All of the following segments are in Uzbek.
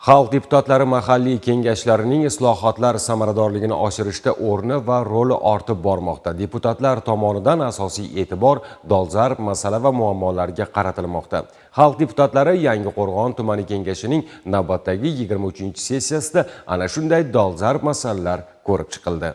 Xalq deputatlari mahalliy kengashlarining islohotlar samaradorligini oshirishda o'rni va roli ortib bormoqda. Deputatlar tomonidan asosiy e'tibor dolzarb masala va muammolarga qaratilmoqda. Xalq deputatlari Yangiqo'rg'on tumani kengashining navbatdagi 23-sessiyasida ana shunday dolzarb masalalar ko'rib chiqildi.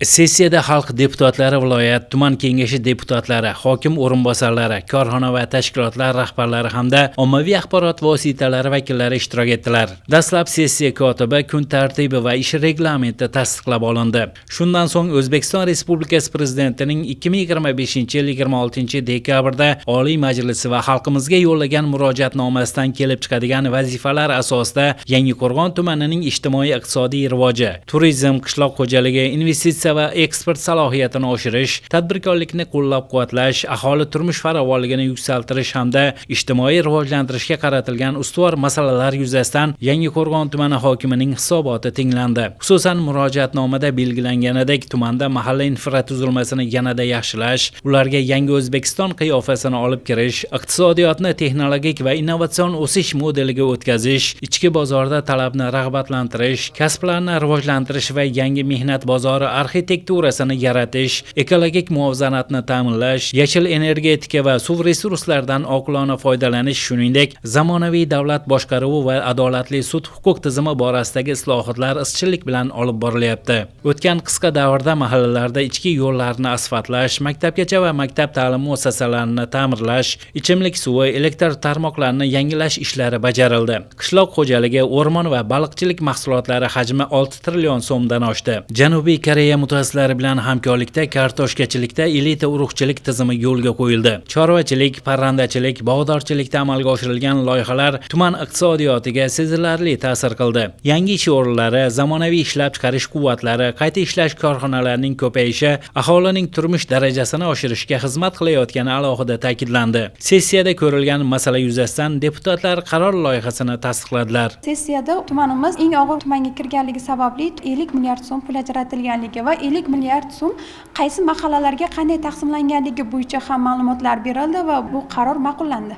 Sessiyada xalq deputatlari, viloyat, tuman kengashi deputatlari, hokim o'rinbosarlari, korxona va tashkilotlar rahbarlari hamda ommaviy axborot vositalari vakillari ishtirok etdilar. Dastlab sessiya kotibi kun tartibi va ish reglamenti tasdiqlab olindi. Shundan so'ng O'zbekiston Respublikasi Prezidentining 2025-yil 26 dekabrda Oliy Majlisi va xalqimizga yo'llagan murojaatnomasidan kelib chiqadigan vazifalar asosida Yangiqo'rg'on tumanining ijtimoiy-iqtisodiy rivoji, turizm, qishloq xo'jaligi, investitsiya va eksport salohiyatini oshirish, tadbirkorlikni qo'llab-quvvatlash, aholi turmush farovonligini yuksaltirish hamda ijtimoiy rivojlantirishga qaratilgan ustuvor masalalar yuzasidan Yangiqo'rg'on tumani hokimining hisoboti tinglandi. Xususan, murojaatnomada belgilanganidek tumanda mahalla infratuzilmasini yanada yaxshilash, ularga yangi O'zbekiston qiyofasini olib kirish, iqtisodiyotni texnologik va innovatsion o'sish modeliga o'tkazish, ichki bozorda talabni rag'batlantirish, kasblarni rivojlantirish va yangi mehnat bozori arxitekturasini yaratish, ekologik muvozanatni ta'minlash, yashil energetika va suv resurslaridan oqilona foydalanish, shuningdek, zamonaviy davlat boshqaruvi va adolatli sud huquq tizimi borasidagi islohotlar izchillik bilan olib borilyapti. O'tgan qisqa davrda mahallalarda ichki yo'llarni asfaltlash, maktabgacha va maktab ta'lim muassasalarini ta'mirlash, ichimlik suvi, elektr tarmoqlarini yangilash ishlari bajarildi. Qishloq xo'jaligi, o'rmon va baliqchilik mahsulotlari hajmi 6 trillion so'mdan oshdi. Janubiy Koreya mutaxassislari bilan hamkorlikda kartoshkachilikda elita urug'chilik tizimi yo'lga qo'yildi. Chorvachilik, parrandachilik, bog'dorchilikda amalga oshirilgan loyihalar tuman iqtisodiyotiga sezilarli ta'sir qildi. Yangi ish o'rinlari, zamonaviy ishlab chiqarish quvvatlari, qayta ishlash korxonalarining ko'payishi aholining turmush darajasini oshirishga xizmat qilayotgani alohida ta'kidlandi. Sessiyada ko'rilgan masala yuzasidan deputatlar qaror loyihasini tasdiqladilar. Sessiyada tumanimiz eng og'ir tumanga kirganligi sababli 50 milliard so'm pul ajratilganligi va 50 milliard so'm qaysi mahallalarga qanday taqsimlanganligi bo'yicha ham ma'lumotlar berildi va bu qaror ma'qullandi.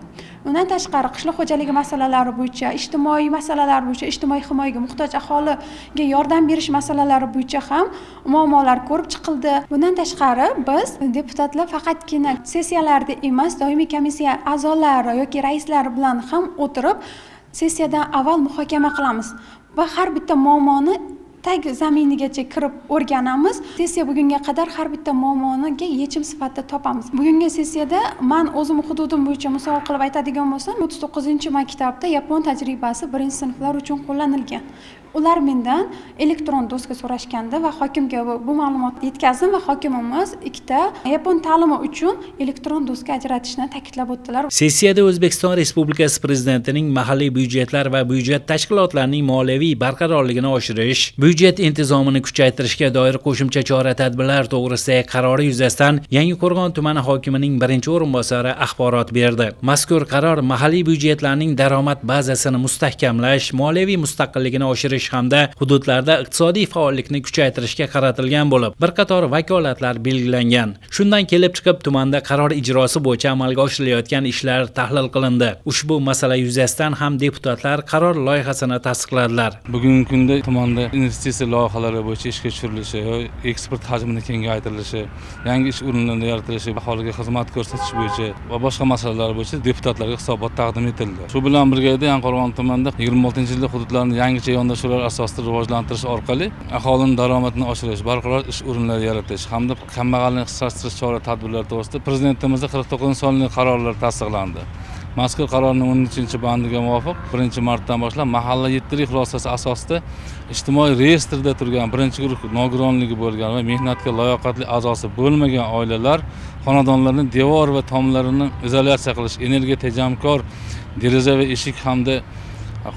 Undan tashqari qishloq xo'jaligi masalalari bo'yicha, ijtimoiy masalalar bo'yicha, ijtimoiy himoyaga muhtoj aholiga yordam berish masalalari bo'yicha ham muammolar ko'rib chiqildi. Bundan tashqari biz deputatlar faqatgina sessiyalarda emas, doimiy komissiya a'zolari yoki raislari bilan ham o'tirib, sessiyadan avval muhokama qilamiz va har bitta muammoni tag zaminigacha kirib o'rganamiz. Sessiya bugunga qadar har bitta muammoniga yechim sifatida topamiz. Bugungi sessiyada men o'zim hududim bo'yicha misol qilib aytadigan bo'lsam, 39-maktabda yapon tajribasi 1-sinflar uchun qo'llanilgan. Ular mendan elektron doska so'rashganda va hokimga bu ma'lumotni yetkazdim va hokimimiz ikkita yapon ta'limi uchun elektron doska ajratishni ta'kidlab o'tdilar. Sessiyada O'zbekiston Respublikasi Prezidentining mahalliy byudjetlar va byudjet tashkilotlarining moliyaviy barqarorligini oshirish, byudjet intizomini kuchaytirishga doir qo'shimcha chora-tadbirlar to'g'risidagi qarori yuzasidan Yangiqo'rg'on tumani hokimining birinchi o'rinbosari axborot berdi. Mazkur qaror mahalliy byudjetlarning daromad bazasini mustahkamlash, moliyaviy mustaqilligini oshirish hamda hududlarda iqtisodiy faollikni kuchaytirishga qaratilgan bo'lib, bir qator vakolatlar belgilangan. Shundan kelib chiqib tumanda qaror ijrosi bo'yicha amalga oshirilayotgan ishlar tahlil qilindi. Ushbu masala yuzasidan ham deputatlar qaror loyihasini tasdiqladilar. Bugungi kunda tumanda investitsiya loyihalari bo'yicha ishga tushirilishi, eksport hajmini kengaytirilishi, yangi ish o'rinlarini yaratilishi, aholiga xizmat ko'rsatish bo'yicha va boshqa masalalar bo'yicha deputatlarga hisobot taqdim etildi. Shu bilan birga Yangiqo'rg'on tumanida 26-yillik hududlarni yangicha yondashuvlar asosida rivojlantirish orqali aholining daromadini oshirish, barqaror ish o'rinlari yaratish hamda kambag'allikni qisqartirish chora-tadbirlari to'g'risida Prezidentimizning 49-sonli qarorlari tasdiqlandi. Mazkur qarorning 13-bandiga muvofiq 1-martdan boshlab mahalla yettalik xulosasi asosida ijtimoiy reyestrda turgan birinchi guruh nogironligi bo'lgan va mehnatga layoqatli a'zosi bo'lmagan oilalar xonadonlarning devor va tomlarini izolyatsiya qilish, energiya tejamkor deraza va eshik hamda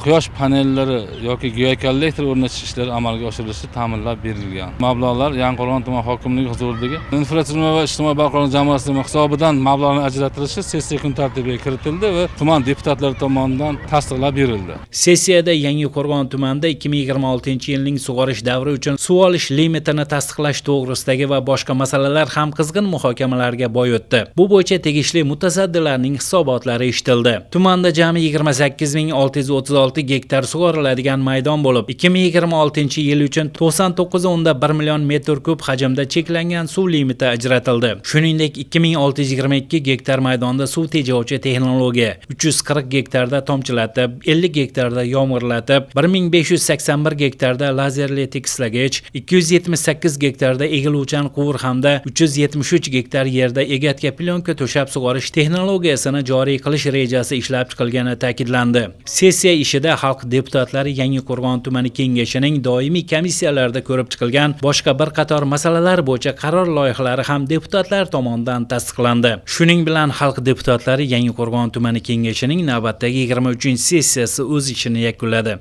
quyosh panellari yoki geokollektor o'rnatish ishlari amalga oshirilishi ta'minlab berilgan. Mablag'lar Yangiqo'rg'on tuman hokimligi huzuridagi infratuzilma va ijtimoiy barqarorlik jamg'armasi hisobidan mablag'lar ajratilishi sessiya kun tartibiga kiritildi va tuman deputatlari tomonidan tasdiqlab berildi. Sessiyada Yangiqo'rg'on tumanida 2026-yilning sug'orish davri uchun suv olish limitini tasdiqlash to'g'risidagi va boshqa masalalar ham qizg'in muhokamalarga boy o'tdi. Bu bo'yicha tegishli mutasaddilarning hisobotlari eshitildi. Tumanda jami 28636 36 gektar sug'oriladigan maydon bo'lib, 2026-yil uchun 99.1 million metr kub hajmda cheklangan suv limiti ajratildi. Shuningdek, 2622 gektar maydonda suv tejovchi texnologiya, 340 gektarda tomchilatib, 50 gektarda yomg'irlatib, 1581 gektarda lazerli tekislagich, 278 gektarda egiluvchan quvur hamda 373 gektar yerda egatga plyonka to'shab sug'orish texnologiyasini joriy qilish rejasi ishlab chiqilgani ta'kidlandi. Sessiya ishida xalq deputatlari Yangiqo'rg'on tumani kengashining doimiy komissiyalarida ko'rib chiqilgan boshqa bir qator masalalar bo'yicha qaror loyihalari ham deputatlar tomonidan tasdiqlandi. Shuning bilan xalq deputatlari Yangiqo'rg'on tumani kengashining navbatdagi 23-sessiyasi o'z ishini yakunladi.